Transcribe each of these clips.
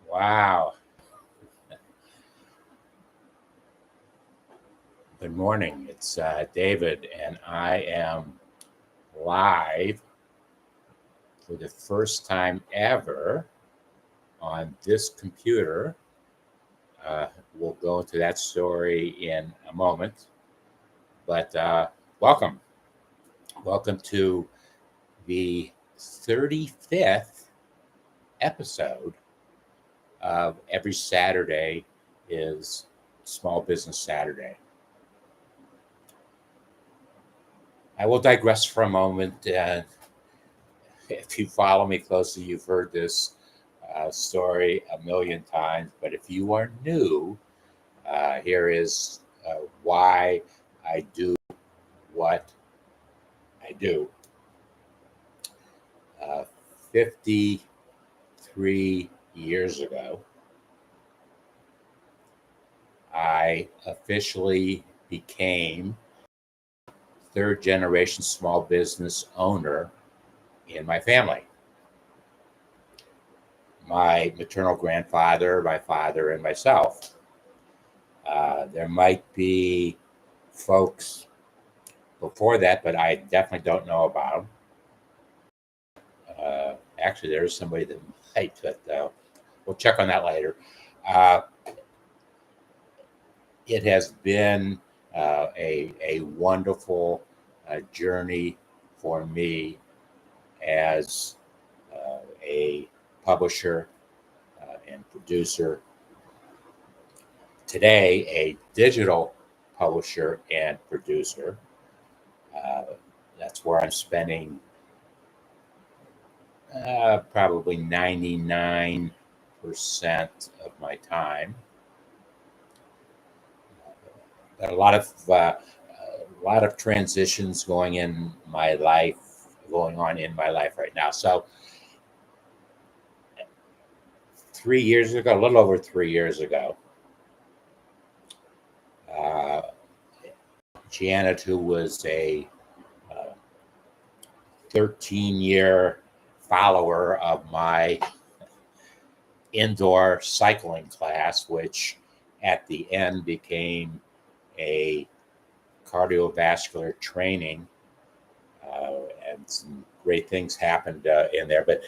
Wow. Good morning. It's David, and I am live for the first time ever on this computer. We'll go into that story in a moment. But welcome. Welcome to the 35th episode of Every Saturday is Small Business Saturday. I will digress for a moment. If you follow me closely, you've heard this story a million times. But if you are new, here is why I do what I do. 53 years ago, I officially became third generation small business owner in my family. My maternal grandfather, my father, and myself. There might be folks before that, but I definitely don't know about them. Actually, there is somebody that might, but we'll check on that later. It has been a wonderful journey for me as a publisher and producer. Today, a digital publisher and producer. That's where I'm spending probably 99% of my time. A lot of transitions going on in my life right now. So 3 years ago, a little over 3 years ago, Janet, who was a 13-year follower of my indoor cycling class, which at the end became a cardiovascular training, and some great things happened in there. But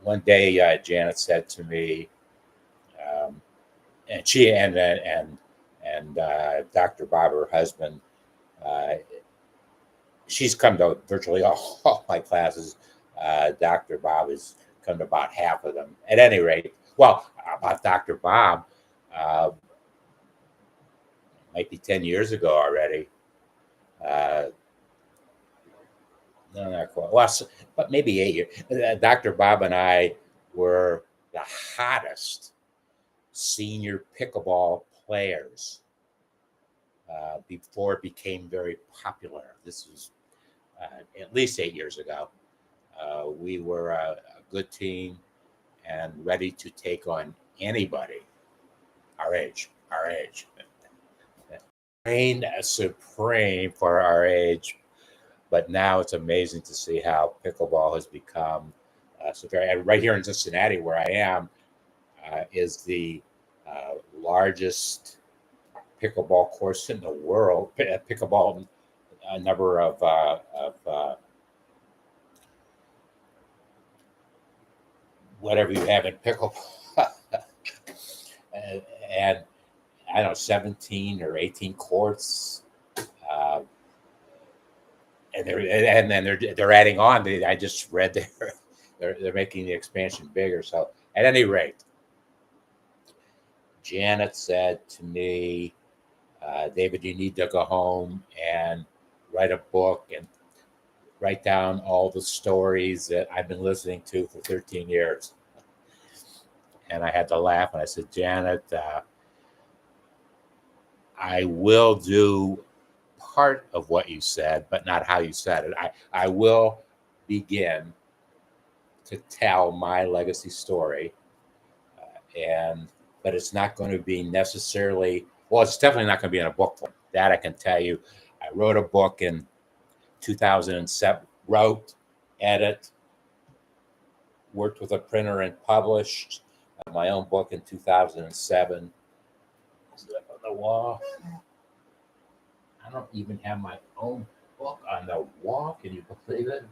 one day, Janet said to me, and she and Dr. Bob, her husband, she's come to virtually all my classes. Dr. Bob has come to about half of them. At any rate, well, about Dr. Bob, might be 10 years ago already. No, not quite. Well, but maybe 8 years. Dr. Bob and I were the hottest senior pickleball players before it became very popular. This was at least 8 years ago. We were a good team and ready to take on anybody our age. Reign supreme for our age, but now it's amazing to see how pickleball has become so very. And right here in Cincinnati, where I am, is the largest pickleball course in the world. Pickleball, a number of whatever you have in pickleball, and I don't know, 17 or 18 courts, and then they're adding on. I just read they're making the expansion bigger. So at any rate, Janet said to me, David, you need to go home and write a book and write down all the stories that I've been listening to for 13 years. And I had to laugh, and I said, Janet, I will do part of what you said, but not how you said it. I will begin to tell my legacy story, but it's not going to be necessarily, well, it's definitely not going to be in a book form. That I can tell you. I wrote a book in 2007, wrote, edit, worked with a printer and published. my own book in 2007. Is it up on the wall? I don't even have my own book on the wall. Can you believe it?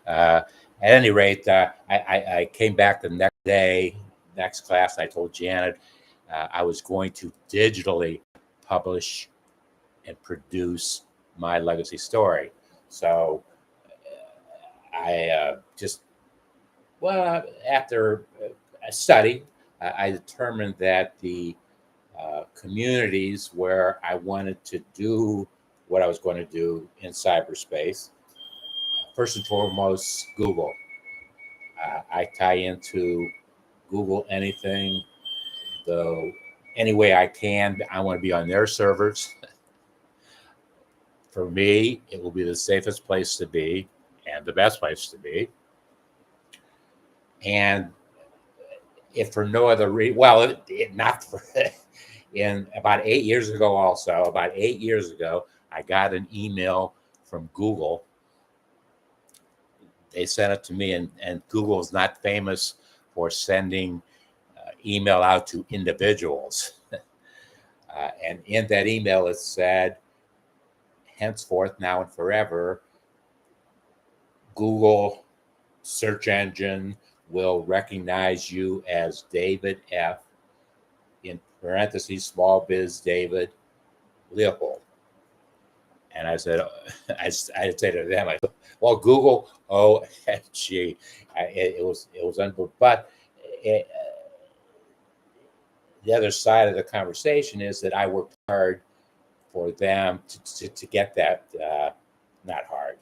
At any rate, I came back the next day, next class, and I told Janet I was going to digitally publish and produce my legacy story. So I just, well, after a study, I determined that the communities where I wanted to do what I was going to do in cyberspace, first and foremost, Google. I tie into Google anything, though, any way I can. I want to be on their servers. For me, it will be the safest place to be and the best place to be. And if for no other reason, well, not for, in about 8 years ago, I got an email from Google. They sent it to me, and Google is not famous for sending email out to individuals. And in that email, it said, henceforth, now and forever, Google search engine will recognize you as David F., in parentheses, small biz David Leopold. And I said, I'd say to them, I said, well, Google, OMG. It was unbelievable. But the other side of the conversation is that I worked hard for them to get that, not hard.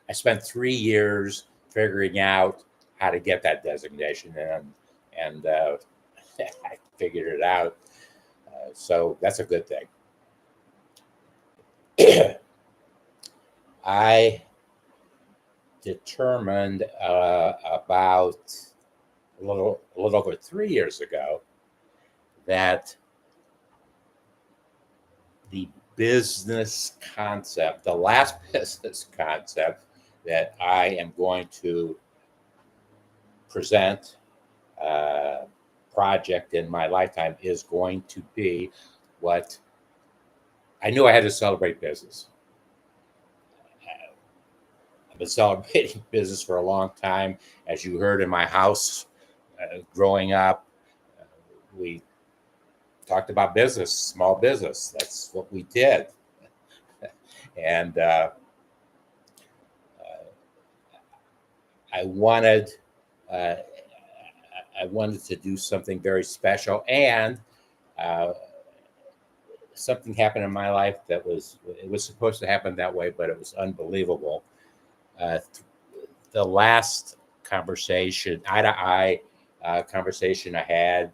I spent 3 years figuring out how to get that designation, and I figured it out. So that's a good thing. I determined about a little over 3 years ago that the business concept, the last business concept that I am going to present, project in my lifetime, is going to be what I knew I had to celebrate business. I've been celebrating business for a long time. As you heard in my house growing up, we talked about business, small business. That's what we did. And I wanted to do something very special, and something happened in my life it was supposed to happen that way, but it was unbelievable. The last conversation, eye-to-eye conversation I had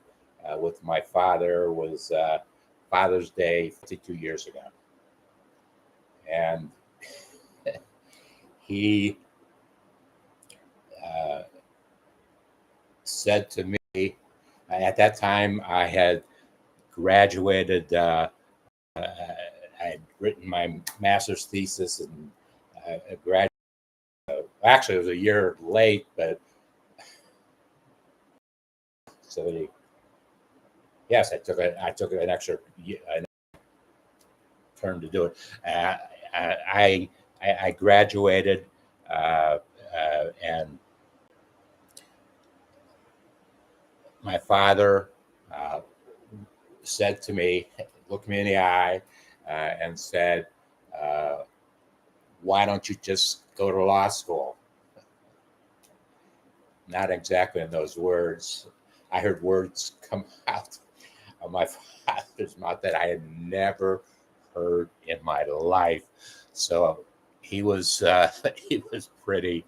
with my father was Father's Day 52 years ago. And he said to me, at that time I had graduated, I had written my master's thesis and graduated. Actually, it was a year late, but so yes, I took an extra term to do it. I graduated, and my father said to me, looked me in the eye, and said, "Why don't you just go to law school?" Not exactly in those words. I heard words come out of my father's mouth that I had never heard in my life. So he was pretty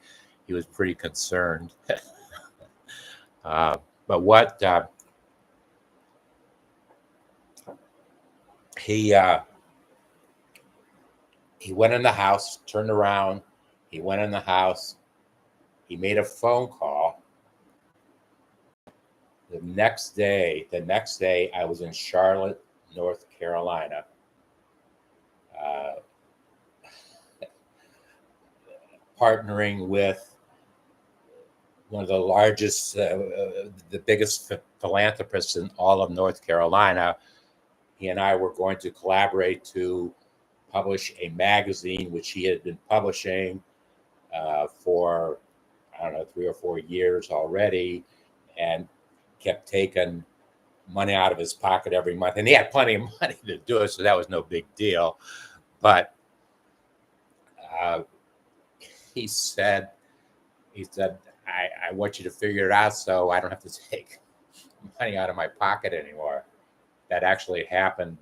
concerned. But what he went in the house, turned around, he went in the house, he made a phone call. The next day, I was in Charlotte, North Carolina, partnering with one of the largest, the biggest philanthropists in all of North Carolina. He and I were going to collaborate to publish a magazine, which he had been publishing for, I don't know, 3 or 4 years already, and kept taking money out of his pocket every month. And he had plenty of money to do it, so that was no big deal. But he said, I want you to figure it out so I don't have to take money out of my pocket anymore. That actually happened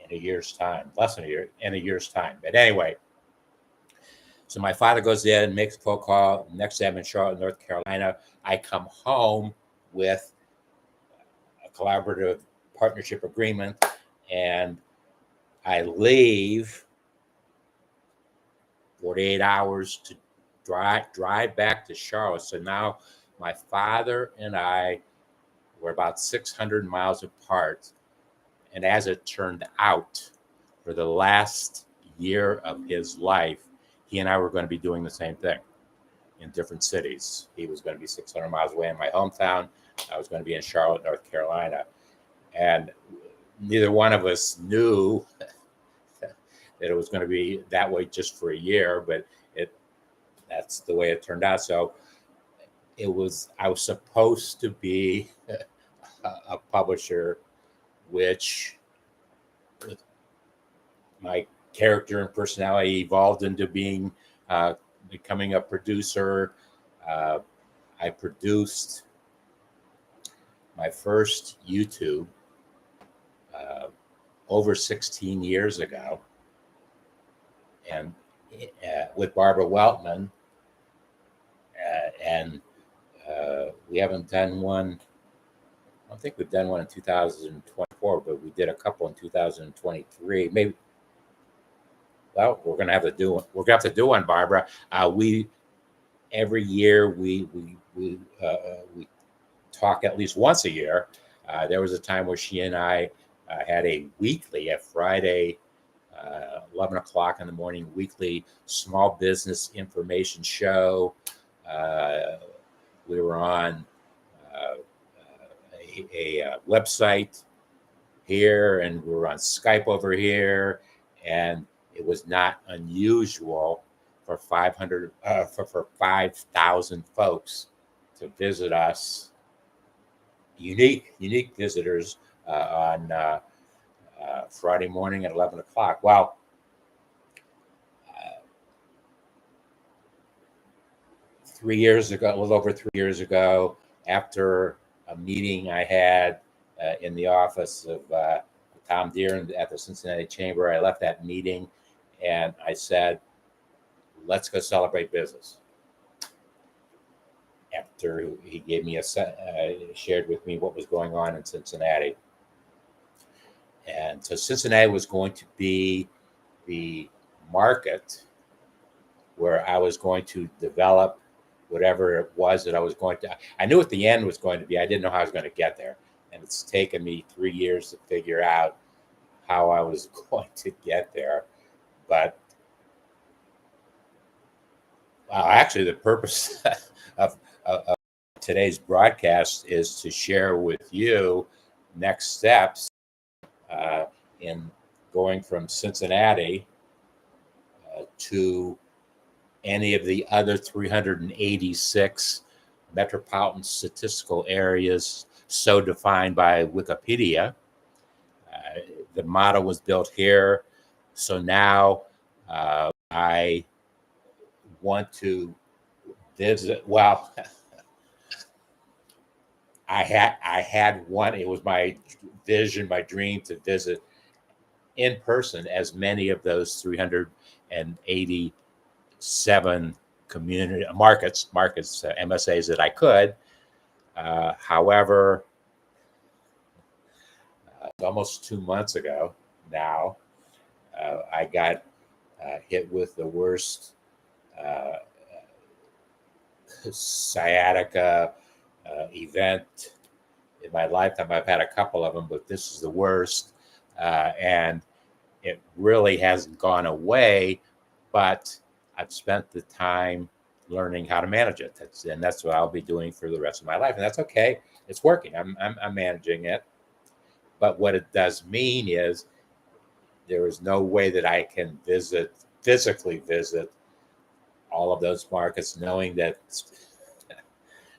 in a year's time, less than a year, in a year's time. But anyway, so my father goes in, makes a phone call. Next day I'm in Charlotte, North Carolina. I come home with a collaborative partnership agreement, and I leave 48 hours to drive back to Charlotte. So now my father and I were about 600 miles apart. And as it turned out, for the last year of his life, he and I were going to be doing the same thing in different cities. He was going to be 600 miles away in my hometown. I was going to be in Charlotte, North Carolina. And neither one of us knew that it was going to be that way just for a year, but that's the way it turned out. So I was supposed to be a publisher, which my character and personality evolved into becoming a producer. I produced my first YouTube over 16 years ago, and with Barbara Weltman, and we haven't done one. I don't think we've done one in 2024, but we did a couple in 2023. Maybe. Well, we're gonna have to do one. We're gonna have to do one, Barbara. We every year we talk at least once a year. There was a time where she and I had a Friday, 11 o'clock in the morning, weekly small business information show. We were on a website here, and we were on Skype over here, and it was not unusual for 5,000 folks to visit us, unique visitors on Friday morning at 11 o'clock. Well, 3 years ago, a little over 3 years ago, after a meeting I had in the office of Tom Deere at the Cincinnati Chamber, I left that meeting and I said, let's go celebrate business. After he gave me shared with me what was going on in Cincinnati. And so Cincinnati was going to be the market where I was going to develop whatever it was that I was going to. I knew what the end was going to be. I didn't know how I was going to get there. And it's taken me 3 years to figure out how I was going to get there. But actually, the purpose of today's broadcast is to share with you next steps in going from Cincinnati to any of the other 386 metropolitan statistical areas so defined by Wikipedia. The model was built here. So now I want to visit. Well, I had one. It was my vision, my dream to visit in person as many of those 387 community markets, MSAs that I could. However, almost 2 months ago now, I got hit with the worst sciatica event in my lifetime. I've had a couple of them, but this is the worst. And it really hasn't gone away, but I've spent the time learning how to manage it. That's what I'll be doing for the rest of my life, and that's okay. It's working. I'm managing it. But what it does mean is there is no way that I can physically visit all of those markets, knowing that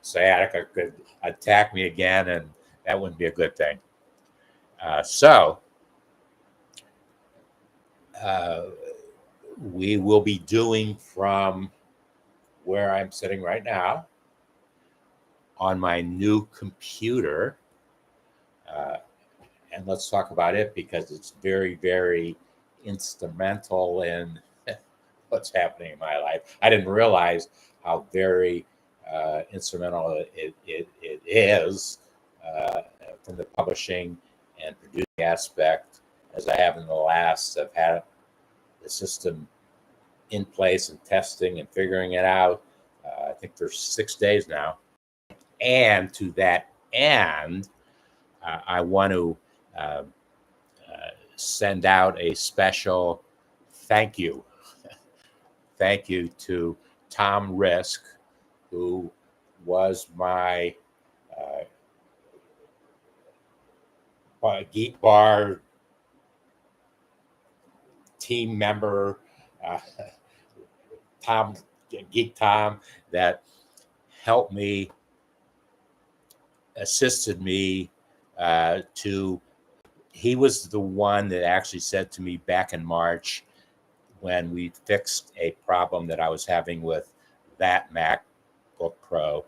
sciatica could attack me again, and that wouldn't be a good thing. So we will be doing from where I'm sitting right now on my new computer. And let's talk about it because it's very, very instrumental in what's happening in my life. I didn't realize how very instrumental it is from the publishing and producing aspect, as I have in the last. I've had the system in place and testing and figuring it out. I think there's 6 days now. And to that end, I want to send out a special thank you. Thank you to Tom Risk, who was my Geek Bar team member, Geek Tom, that helped me, assisted me to. He was the one that actually said to me back in March, when we fixed a problem that I was having with that MacBook Pro,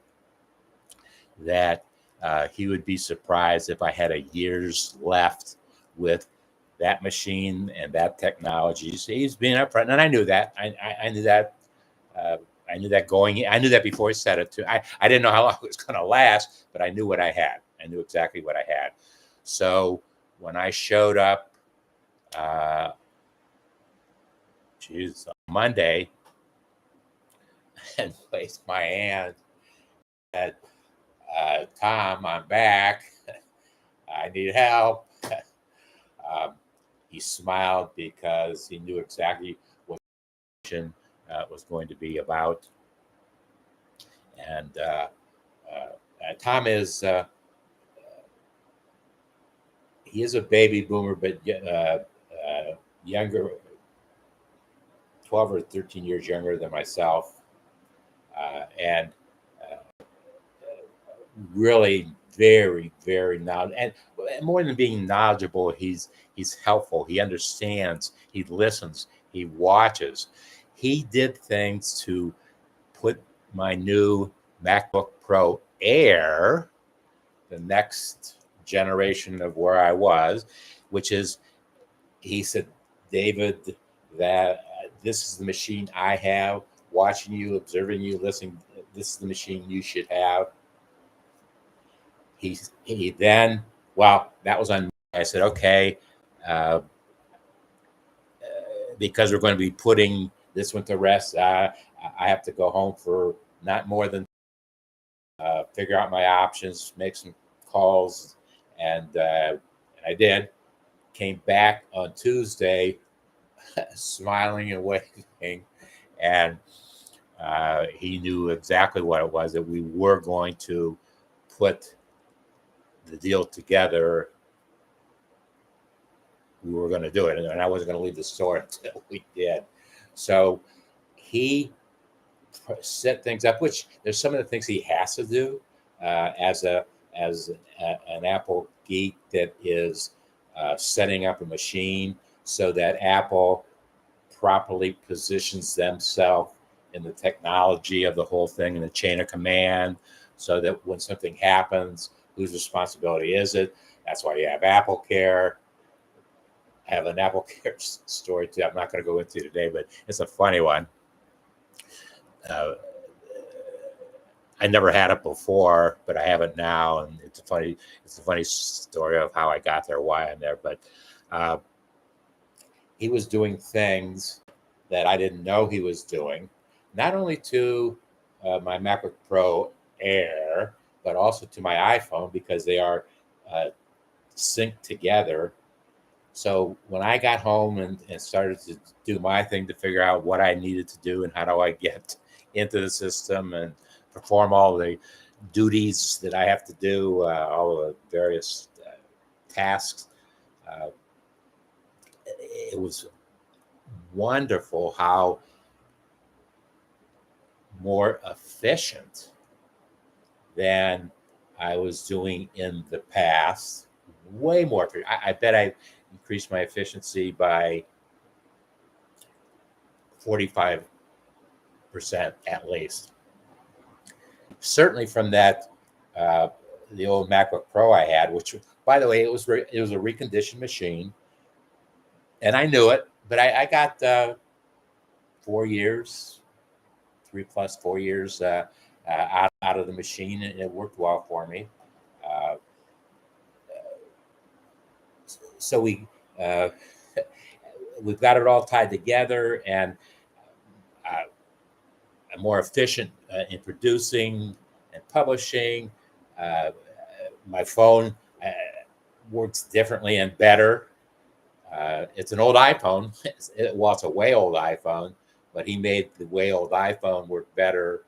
that he would be surprised if I had a year's left with that machine and that technology. So he's being upfront, and I knew that. I knew that. I knew that going. I knew that before he said it. I didn't know how long it was going to last, but I knew what I had. I knew exactly what I had. So when I showed up, on Monday, and placed my hand, said, Tom, I'm back. I need help. He smiled because he knew exactly what the mission was going to be about. And Tom is, he is a baby boomer, but younger, 12 or 13 years younger than myself. And really very, very knowledgeable. And more than being knowledgeable, he's helpful. He understands. He listens. He watches. He did things to put my new MacBook Pro Air, the next generation of where I was, which is, he said, David, that this is the machine I have, watching you, observing you, listening. This is the machine you should have. He then, well, that was on. I said, okay, because we're going to be putting this one to rest. I have to go home for not more than figure out my options, make some calls, and I did. Came back on Tuesday, smiling and waving, and he knew exactly what it was, that we were going to put the deal together. We were going to do it, and I wasn't going to leave the store until we did. So he set things up, which there's some of the things he has to do as an Apple geek, that is setting up a machine so that Apple properly positions themselves in the technology of the whole thing, in the chain of command, so that when something happens, whose responsibility is it? That's why you have Apple Care. I have an Apple Care story too. I'm not going to go into today, but it's a funny one. I never had it before, but I have it now, and it's a funny story of how I got there, why I'm there. But he was doing things that I didn't know he was doing, not only to my MacBook Pro Air, but also to my iPhone, because they are synced together. So when I got home and started to do my thing to figure out what I needed to do and how do I get into the system and perform all the duties that I have to do, all the various tasks. Uh, it was wonderful how more efficient than I was doing in the past. Way more. I bet I increased my efficiency by 45% at least. Certainly from that, uh, the old MacBook Pro I had, which, by the way, it was a reconditioned machine, and I knew it. But I got 4 years, 3 plus 4 years out of the machine, and it worked well for me. Uh, so uh, we've got it all tied together, and uh, I'm more efficient in producing and publishing. Uh, my phone works differently and better. It's an old iPhone. It's a way old iPhone, but he made the way old iPhone work better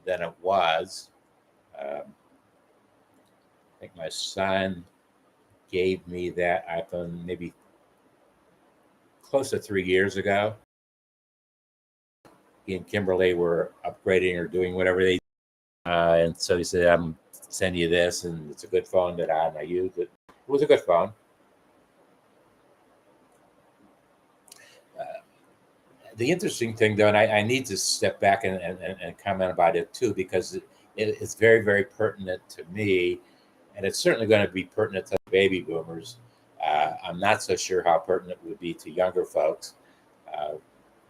than it was. I think my son gave me that iPhone maybe close to 3 years ago. He and Kimberly were upgrading or doing whatever they and so he said, I'm sending you this, and it's a good phone that I used it. It was a good phone. The interesting thing, though, and I need to step back and comment about it too, because it's very, very pertinent to me, and it's certainly going to be pertinent to baby boomers. I'm not so sure how pertinent it would be to younger folks,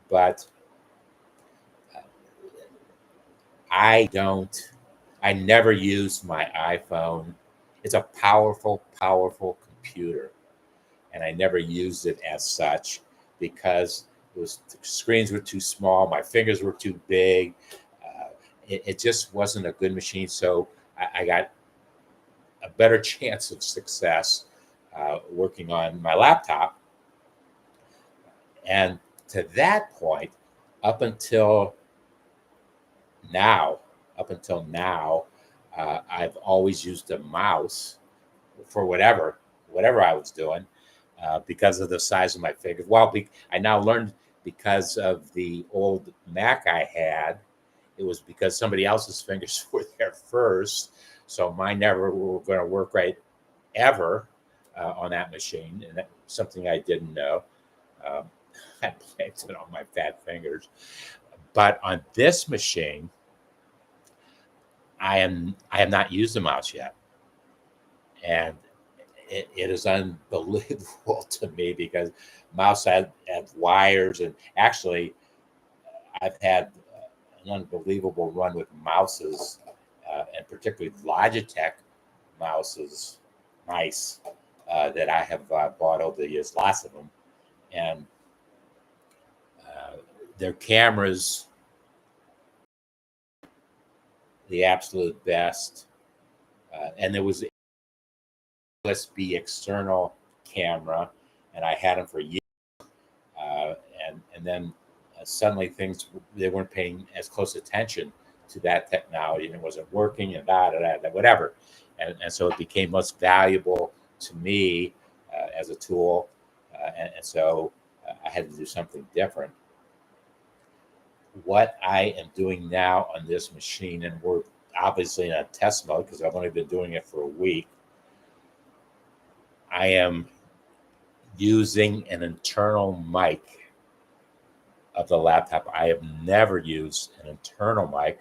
but I never used my iPhone. It's a powerful, powerful computer, and I never used it as such because the screens were too small, my fingers were too big. It just wasn't a good machine. So I got a better chance of success working on my laptop. And to that point, up until now, I've always used a mouse for whatever I was doing because of the size of my fingers. Well, I now learned because of the old Mac I had, it was because somebody else's fingers were there first, so mine never were going to work right ever on that machine, and that's something I didn't know. Um, I blamed it on my fat fingers, but on this machine, I have not used the mouse yet, and it is unbelievable to me because mouse have wires, and actually I've had an unbelievable run with mouses, and particularly Logitech mouses, mice that I have bought over the years, lots of them, and their cameras, the absolute best, and there was USB external camera, and I had them for years. Uh, and then suddenly things they weren't paying as close attention to that technology, and it wasn't working, and whatever, and so it became less valuable to me as a tool, and so I had to do something different. What I am doing now on this machine, and we're obviously in a test mode because I've only been doing it for a week. I am using an internal mic of the laptop. I have never used an internal mic.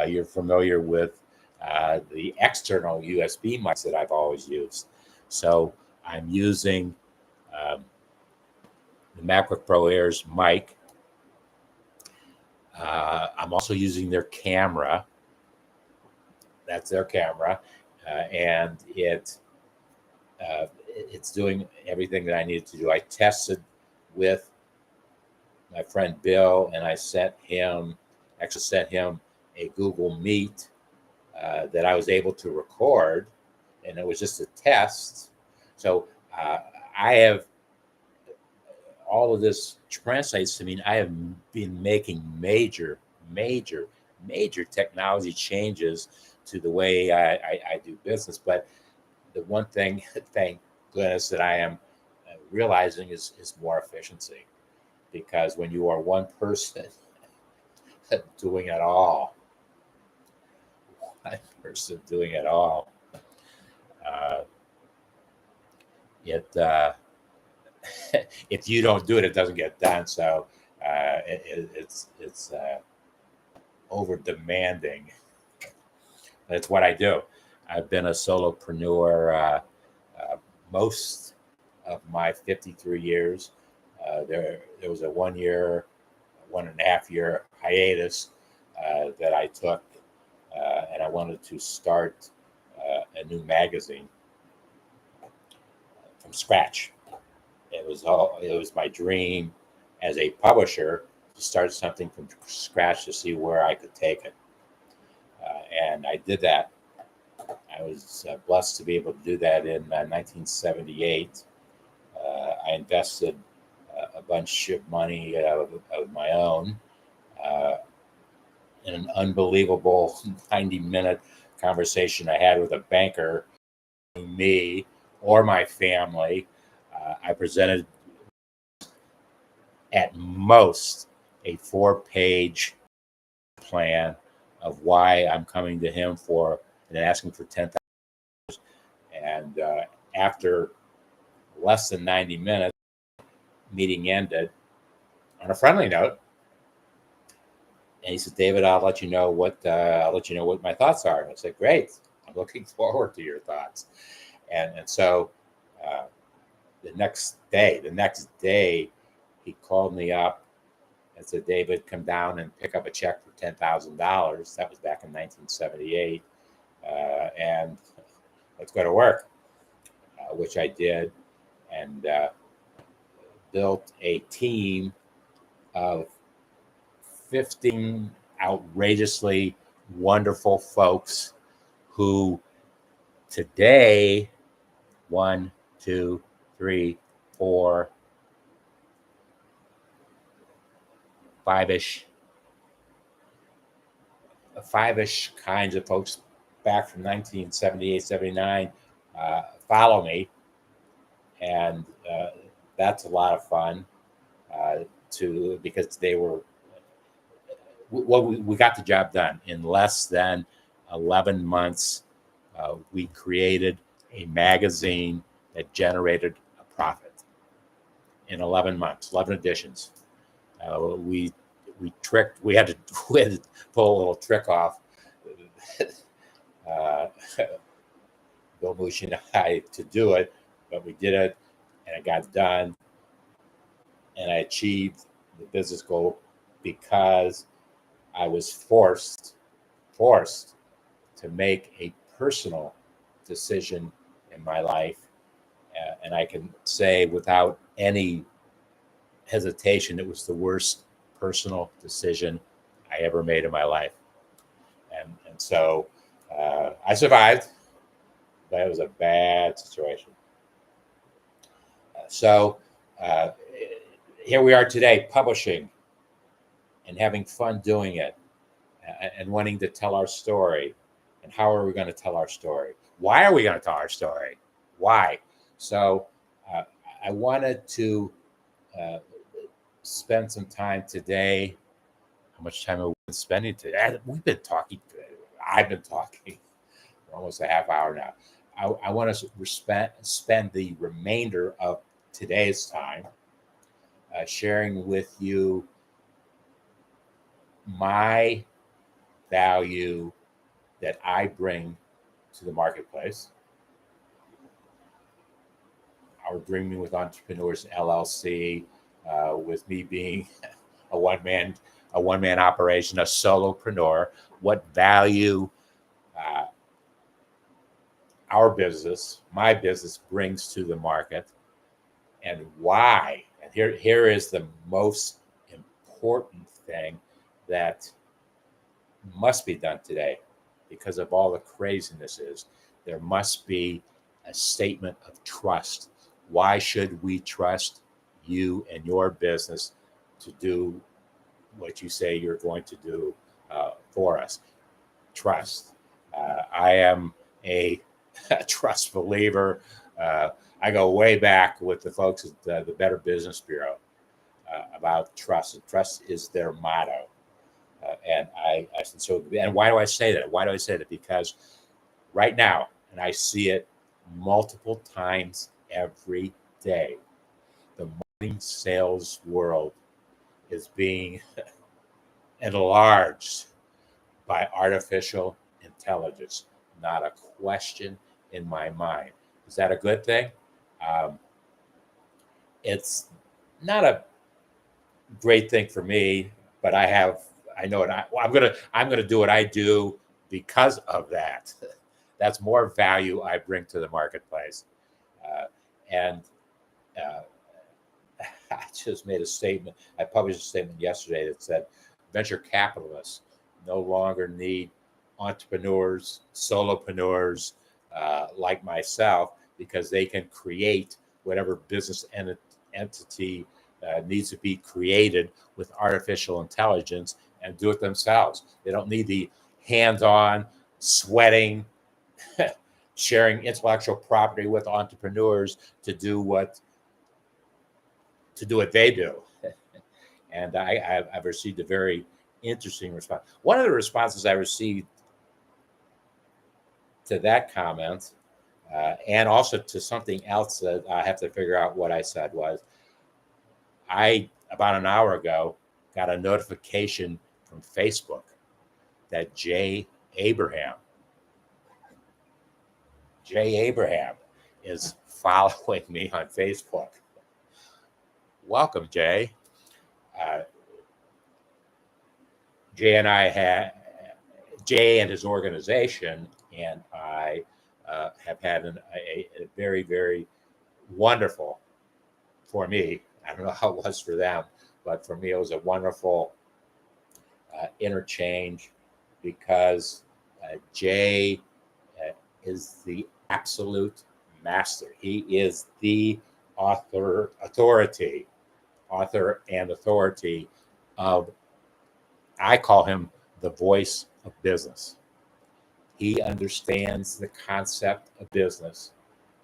You're familiar with the external USB mics that I've always used. So I'm using the MacBook Pro Air's mic. I'm also using their camera. That's their camera, and it's doing everything that I needed to do. I tested with my friend Bill, and I sent him a Google Meet that I was able to record, and it was just a test. So I have all of this translates to mean I have been making major, major technology changes to the way I do business. But the one thing, thank goodness, that I am realizing is more efficiency. Because when you are one person doing it all, one person doing it all, uh, it if you don't do it, it doesn't get done. So it's over demanding. That's what I do. I've been a solopreneur most of my 53 years. There was a 1 year, 1.5 year hiatus that I took, and I wanted to start a new magazine from scratch. It was my dream as a publisher to start something from scratch to see where I could take it, and I did that. I was blessed to be able to do that in 1978. I invested a bunch of money of my own uh, in an unbelievable 90-minute conversation I had with a banker, me or my family. I presented at most a 4-page plan of why I'm coming to him for and asking for $10,000. And after less than 90 minutes, meeting ended on a friendly note. And he said, "David, I'll let you know what my thoughts are." And I said, "Great, I'm looking forward to your thoughts." And so uh, the next day, he called me up and said, "David, come down and pick up a check for $10,000." That was back in 1978, and let's go to work, which I did, and built a team of 15 outrageously wonderful folks who today, 1, 2, 3, 4, 5-ish kinds of folks back from 1978, 79 follow me. And that's a lot of fun because they were, we got the job done in less than 11 months. We created a magazine that generated a profit in 11 months, 11 editions. We had to pull a little trick off. Bill Mushi and I to do it, but we did it, and it got done, and I achieved the business goal because I was forced to make a personal decision in my life, and I can say without any hesitation, it was the worst personal decision I ever made in my life, and so I survived, but it was a bad situation. So here we are today, publishing and having fun doing it, and wanting to tell our story. And how are we going to tell our story? Why are we going to tell our story? Why? So I wanted to spend some time today. How much time have we been spending today? We've been talking today. I've been talking for almost a half hour now. I want to spend the remainder of today's time sharing with you my value that I bring to the marketplace. Our Dreaming with Entrepreneurs LLC, with me being a one-man operation, a solopreneur, what value my business brings to the market, and why. And here is the most important thing that must be done today because of all the craziness is. There must be a statement of trust. Why should we trust you and your business to do what you say you're going to do for us. Trust. I am a trust believer. I go way back with the folks at the Better Business Bureau about trust. And trust is their motto. And I said, so, and why do I say that? Why do I say that? Because right now, and I see it multiple times every day, the marketing sales world is being enlarged by artificial intelligence. Not a question in my mind. Is that a good thing? Um, it's not a great thing for me, but I know it. I'm gonna do what I do because of that. That's more value I bring to the marketplace. And I just made a statement. I published a statement yesterday that said venture capitalists no longer need entrepreneurs, solopreneurs like myself, because they can create whatever business entity needs to be created with artificial intelligence and do it themselves. They don't need the hands-on, sweating, sharing intellectual property with entrepreneurs to do what they do. And I've received a very interesting response. One of the responses I received to that comment, and also to something else that I have to figure out what I said, was I, about an hour ago, got a notification from Facebook that Jay Abraham is following me on Facebook. Welcome, Jay. Jay and his organization and I have had a very, very wonderful, for me, I don't know how it was for them, but for me, it was a wonderful interchange, because Jay is the absolute master. He is the author and authority of, I call him the voice of business. He understands the concept of business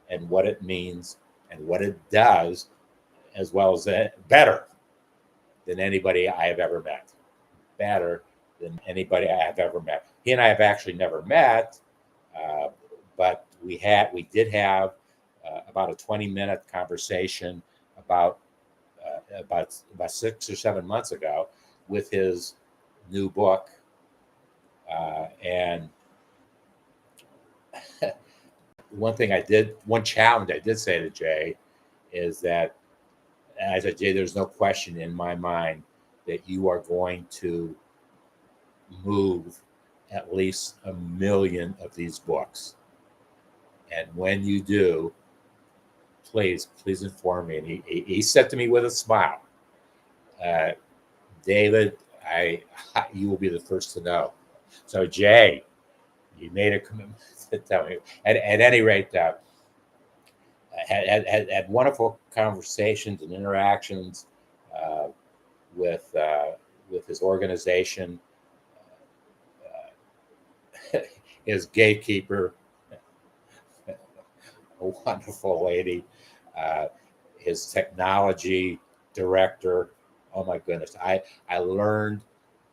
and what it means and what it does, as well as better than anybody I have ever met. Better than anybody I have ever met. He and I have actually never met, but we did have about a 20-minute conversation about 6 or 7 months ago with his new book, and one challenge I did say to Jay is that, and I said, Jay, there's no question in my mind that you are going to move at least 1 million of these books. And when you do, please inform me. And he said to me with a smile, David, you will be the first to know. So Jay, you made a commitment to tell me. At any rate, had wonderful conversations and interactions with his organization, his gatekeeper, a wonderful lady, his technology director. Oh my goodness, I learned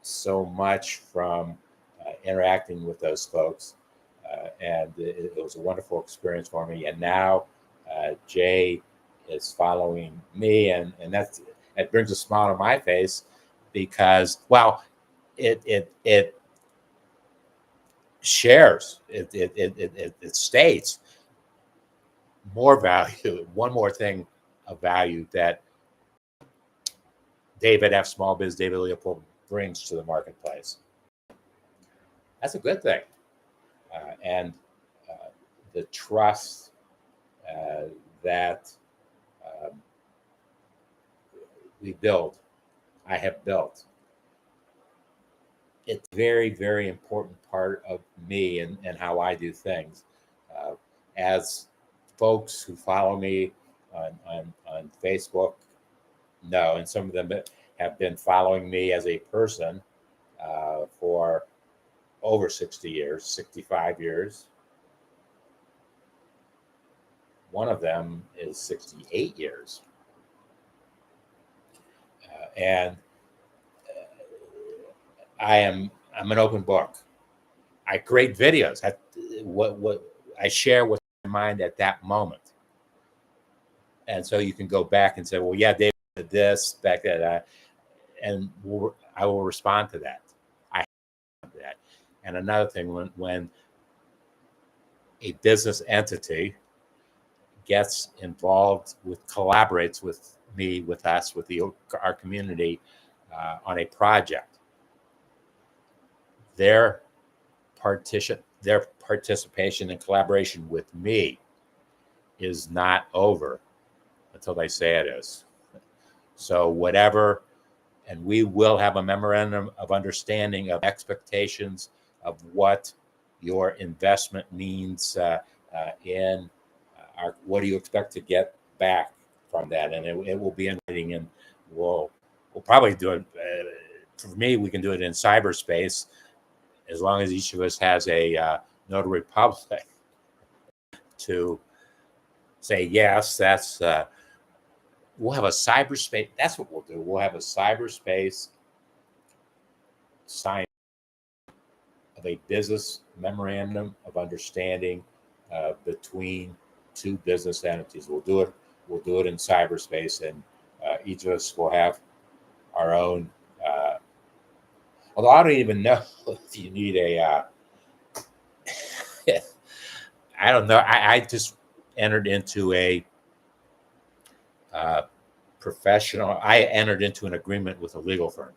so much from interacting with those folks, and it was a wonderful experience for me. And now Jay is following me, and it brings a smile to my face, because, well, it shares, it states more value. One more thing of value that David Leopold brings to the marketplace. That's a good thing. And the trust that I have built. It's a very, very important part of me and how I do things. As folks who follow me on Facebook know, and some of them have been following me as a person, for over 60 years, 65 years. One of them is 68 years. And I'm an open book. I create videos. What I share what's in my mind at that moment. And so you can go back and say, well, yeah, David did this back then, and I will respond to that. I have that. And another thing, when a business entity gets involved collaborates with me, with us, with our community on a project, their participation and collaboration with me is not over until they say it is. So whatever, and we will have a memorandum of understanding of expectations of what your investment means in what do you expect to get back from that, and it will be in writing, and we'll probably do it. For me, we can do it in cyberspace, as long as each of us has a notary public to say yes. That's we'll have a cyberspace. That's what we'll do. We'll have a cyberspace sign of a business memorandum of understanding between two business entities. We'll do it in cyberspace, and each of us will have our own. Although I don't even know if you need a. I don't know. I just entered into a professional. I entered into an agreement with a legal firm,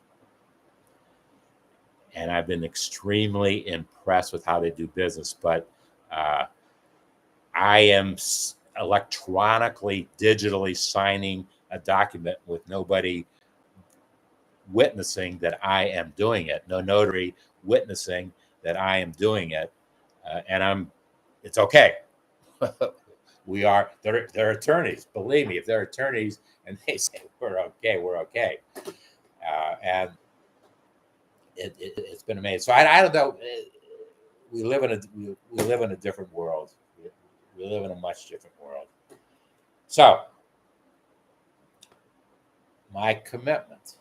and I've been extremely impressed with how they do business. But I am electronically, digitally signing a document with nobody witnessing that I am doing it. No notary witnessing that I am doing it, and it's okay. They're attorneys. Believe me, if they're attorneys and they say we're okay, we're okay. And it's been amazing. So I don't know. We live in a different world. We live in a much different world. So my commitment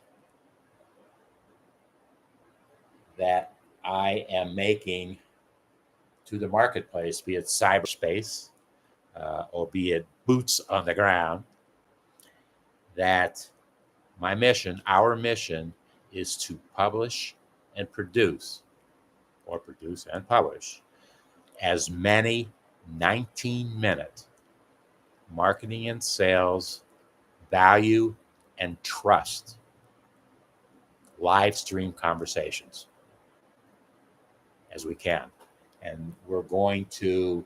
that I am making to the marketplace, be it cyberspace or be it boots on the ground, that our mission is to publish and produce, or produce and publish, as many 19-minute marketing and sales, value, and trust live stream conversations as we can. And we're going to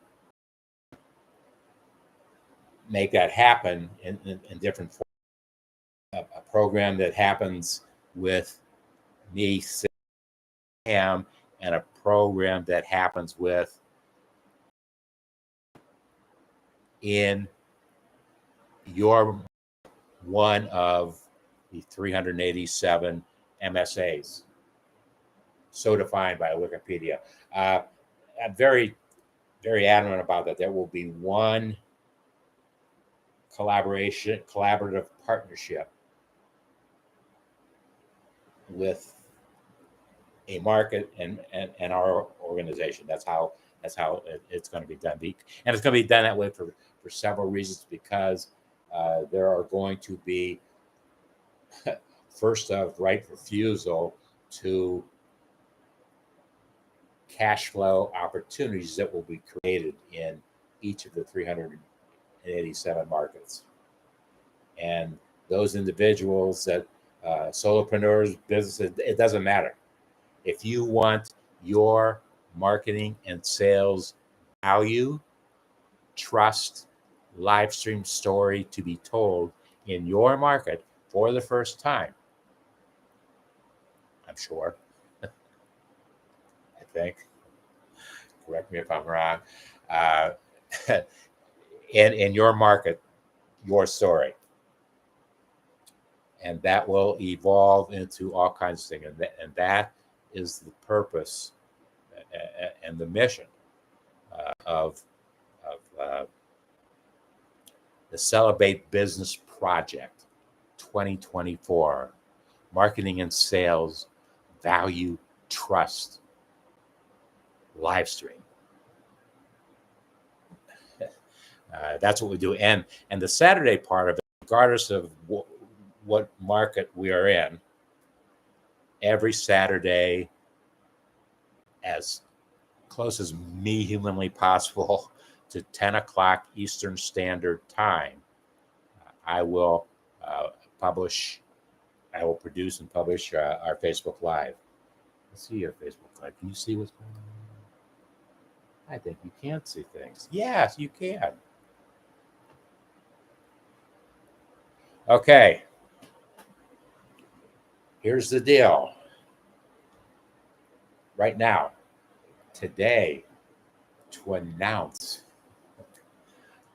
make that happen in different forms. A program that happens with me, Sam, and a program that happens with in your one of the 387 MSAs, so defined by Wikipedia. I'm very, very adamant about that. There will be one collaborative partnership with a market and our organization. That's how it's going to be done. And it's going to be done that way for several reasons, because there are going to be first of right refusal to cash flow opportunities that will be created in each of the 387 markets. And those individuals that solopreneurs, businesses, it doesn't matter. If you want your marketing and sales value, trust, live stream story to be told in your market for the first time, I'm sure, I think, correct me if I'm wrong, in your market, your story. And that will evolve into all kinds of things. And that is the purpose and the mission of the Celebrate Business Project 2024, Marketing and Sales, Value, Trust, LiveStream. That's what we do. And the Saturday part of it, regardless of what market we are in, every Saturday, as close as me humanly possible to 10 o'clock Eastern Standard Time, I will produce and publish our Facebook Live. Let's see your Facebook Live. Can you see what's going on? I think you can see things. Yes, you can. Okay. Here's the deal. Right now, today, to announce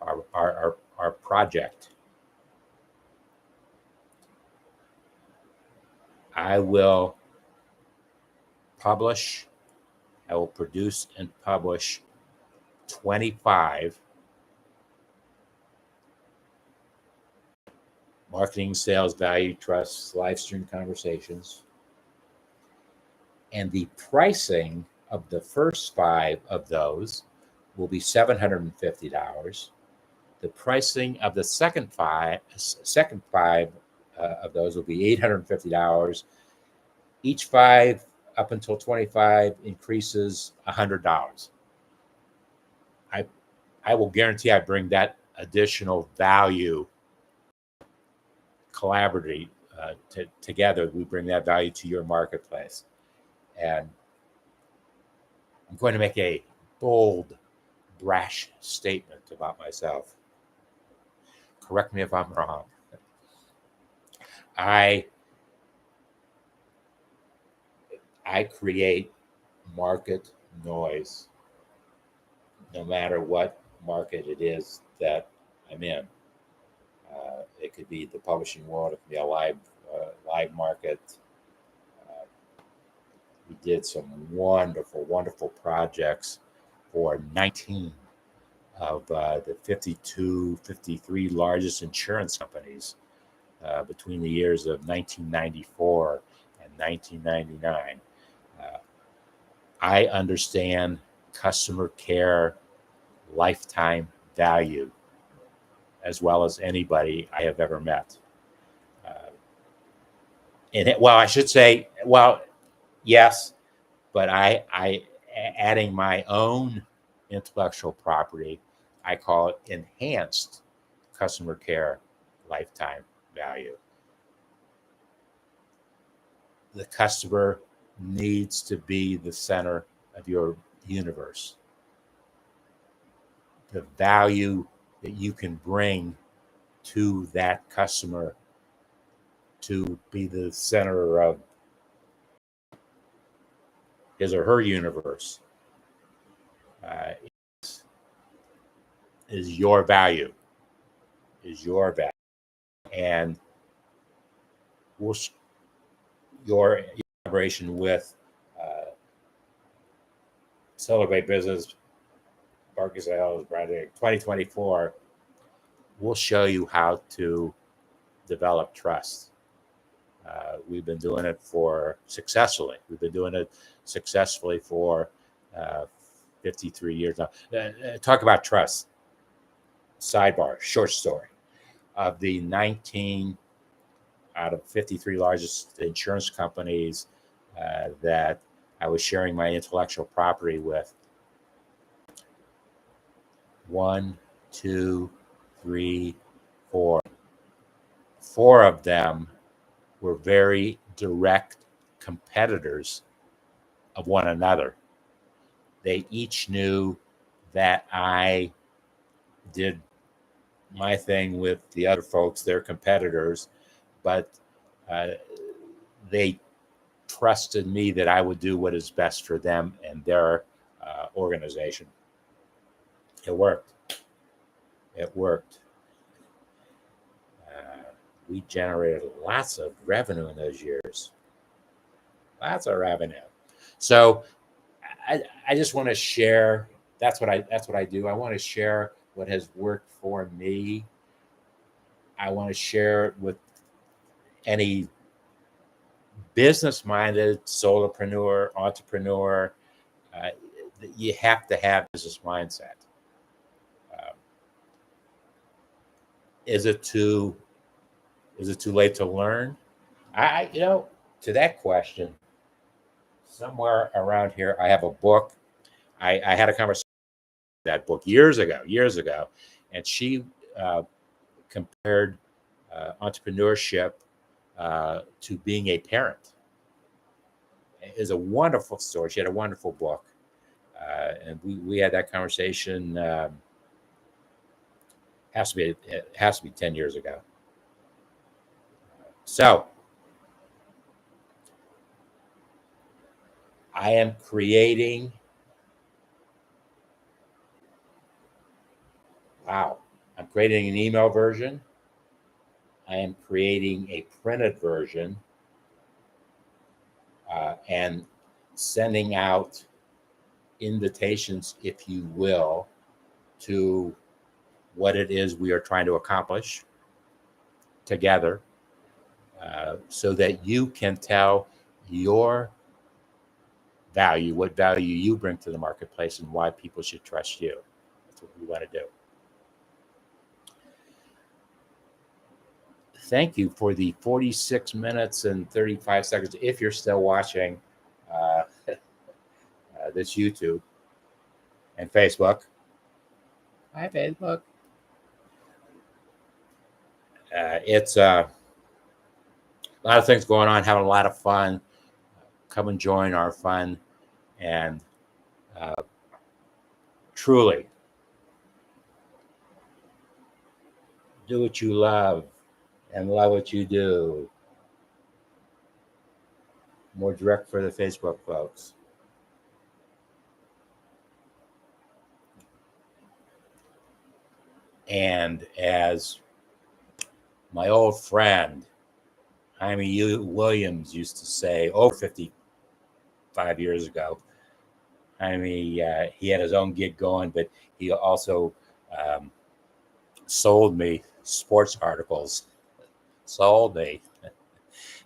our project, I will produce and publish 25 marketing, sales, value, trust, live stream conversations. And the pricing of the first 5 of those will be $750. The pricing of the second five of those will be $850. Each 5 up until 25 increases $100. I will guarantee I bring that additional value collaboratively together. We bring that value to your marketplace. And I'm going to make a bold, brash statement about myself. Correct me if I'm wrong. I create market noise no matter what market it is that I'm in. It could be the publishing world. It could be a live market. We did some wonderful, wonderful projects for 19 of the 52, 53 largest insurance companies between the years of 1994 and 1999. I understand customer care lifetime value as well as anybody I have ever met. I should say, yes, but I adding my own intellectual property, I call it enhanced customer care lifetime value. The customer needs to be the center of your universe. The value that you can bring to that customer to be the center of his or her universe is your value. And your collaboration with Celebrate Business Marketing Sales Project 2024 will show you how to develop trust. We've been doing it successfully. We've been doing it successfully for 53 years now. Talk about trust. Sidebar, short story. Of the 19 out of 53 largest insurance companies that I was sharing my intellectual property with, 1, 2, 3, 4. 4 of them were very direct competitors of one another. They each knew that I did my thing with the other folks, their competitors, but they trusted me that I would do what is best for them and their organization. It worked. We generated lots of revenue in those years. Lots of revenue. So I just want to share. That's what I do. I want to share what has worked for me. I want to share it with any business-minded solopreneur, entrepreneur. Uh, you have to have business mindset. Uh, is it too late to learn? To that question, somewhere around here, I have a book. I had a conversation with that book years ago, and she compared entrepreneurship to being a parent. It is a wonderful story. She had a wonderful book, and we had that conversation. It has to be 10 years ago. So I am creating. Wow, I'm creating an email version. I am creating a printed version, and sending out invitations, if you will, to what it is we are trying to accomplish together, so that you can tell your value, what value you bring to the marketplace, and why people should trust you. That's what we want to do. Thank you for the 46 minutes and 35 seconds. If you're still watching this YouTube and Facebook. Hi, Facebook. It's a lot of things going on, having a lot of fun. Come and join our fun, and truly do what you love and love what you do. More direct for the Facebook folks. And as my old friend Jaime Williams used to say over 55 years ago, he had his own gig going, but he also sold me sports articles. Sold me.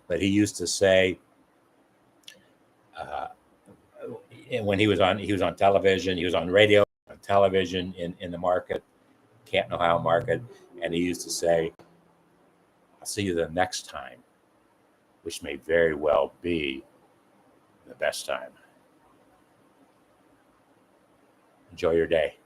But he used to say, when he was on television, he was on radio, on television, in the market, Canton, Ohio market, and he used to say, "I'll see you the next time," which may very well be the best time. Enjoy your day.